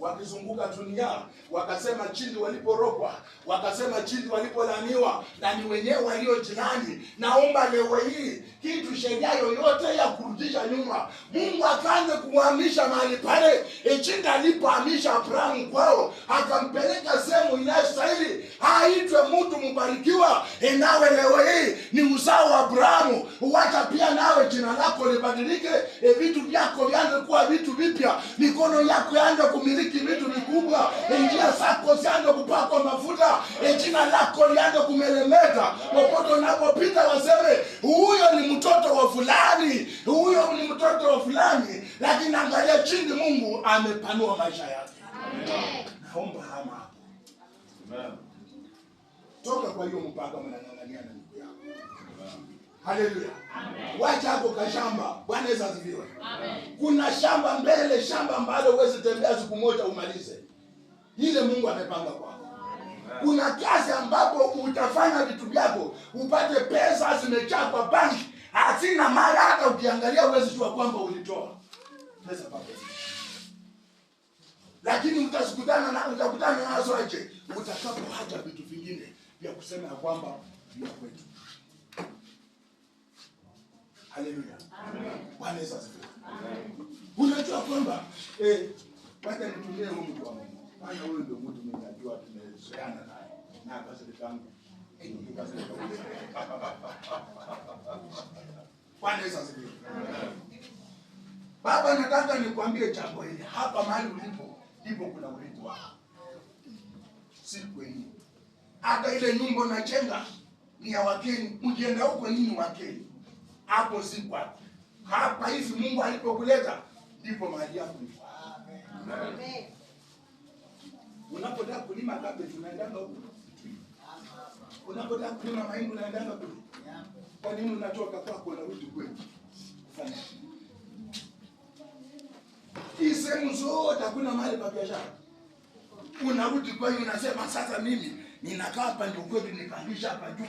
wakizunguka dunia, wakasema chindi waliporogwa, wakasema chindi walipolaniwa na ni wenyewe walio jirani. Naomba leo hii kitu sheria yoyote ya kurudisha nyuma, Mungu akaanze kuhamisha mahali pale. Chindi alipohamisha Abrahamu kwao, akampeleka sehemu inayostahili aitwe mtu mbarikiwa. Nawe leo hii ni uzao wa Abrahamu, uacha pia nawe jina lako libadilike, vitu vyako vianze kuwa vitu vipya, mikono yako yaanze kumiliki vitu vikubwa, njia zako zianze kupakwa mafuta, jina lako lianze kumelemeta. Popote unapopita waseme huyo ni mtoto wa fulani, huyo ni mtoto wa fulani. Lakini angalia chini, Mungu amepanua maisha yake. Amen. Naomba hama hapo. Amen. Toka kwa hiyo mpaka mnang'ang'ania na ndugu yako. Haleluya. Amen. Wacha hapo kashamba. Bwana Yesu asifiwe. Amen. Kuna shamba mbele, shamba ambalo huwezi tembea siku moja umalize. Ile Mungu amepanga kwako. Kuna kazi ambapo utafanya vitu vyako, upate pesa zimejaa kwa banki, hazina mali, hata ukiangalia huwezi jua kwamba ulitoa pesa papo. Lakini utakutana nazo aje utakapoacha vitu vingine vya kusema ya kwamba ni kwetu. Haleluya. Amen. Bwana Yesu asifiwe. Amen. Unajua kwamba baada nitumie huyu mtu wa Mungu. Maana huyu ndio mtu mwenye najua tumezoeana naye. Na akasema tangu. Bwana Yesu asifiwe. Baba, nataka nikwambie jambo hili. Hapa mahali ulipo ndipo kuna urithi wako. Si kweli. Hata ile nyumba unajenga ni ya wageni, ukienda huko nini wageni. Hapo si kwako. Hapa hivi Mungu alipokuleta ndipo mahali yako. Amen. Unapotaka kulima cabbage unaendanga huko. Unapotaka kulima mahindi unaendanga huko. Kwa nini unatoka kwako na urudi kwetu? Kufanya hii sehemu zote hakuna mahali pa biashara. Unarudi kwa hiyo unasema sasa mimi ninakaa hapa ndio kwetu, nipangisha hapa juu.